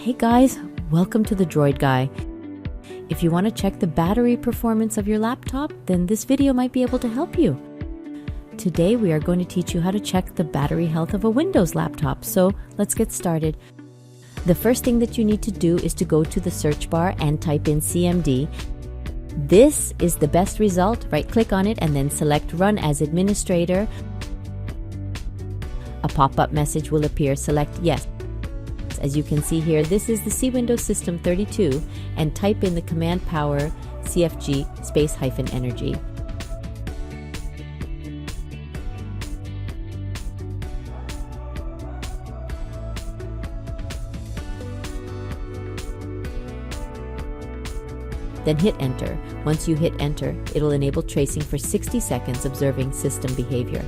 Hey guys, welcome to the Droid Guy. If you want to check the battery performance of your laptop, then this video might be able to help you. Today we are going to teach you how to check the battery health of a Windows laptop, so let's get started. The first thing that you need to do is to go to the search bar and type in CMD. This is the best result. Right-click on it and then select Run as Administrator. A pop-up message will appear. Select Yes. As you can see here, this is the C Windows System 32, and type in the command power CFG --energy. Then hit enter. Once you hit enter, it'll enable tracing for 60 seconds, observing system behavior.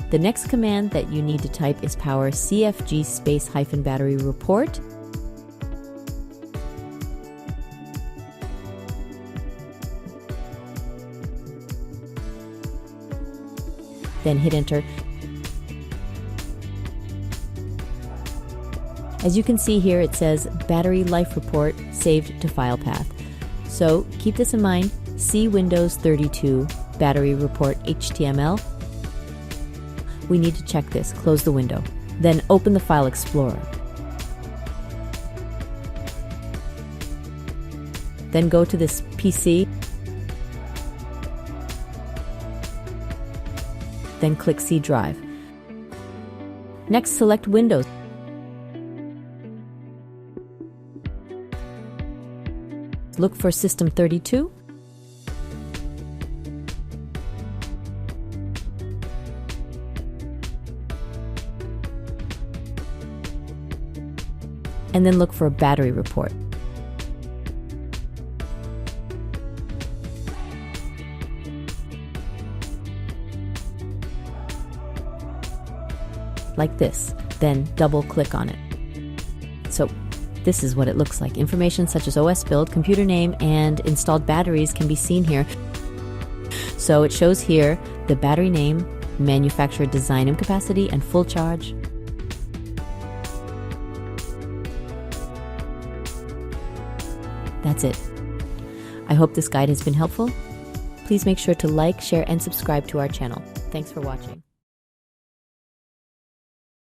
The next command that you need to type is power CFG --battery report. Then hit enter. As you can see here, it says battery life report saved to file path. So keep this in mind. C Windows 32 battery report HTML. We need to check this. Close the window. Then open the File Explorer. Then go to this PC. Then click C Drive. Next, select Windows. Look for System 32. And then look for a battery report. Like this. Then double click on it. So this is what it looks like. Information such as OS build, computer name, and installed batteries can be seen here. So it shows here the battery name, manufacturer design and capacity, and full charge. That's it. I hope this guide has been helpful. Please make sure to like, share, and subscribe to our channel. Thanks for watching.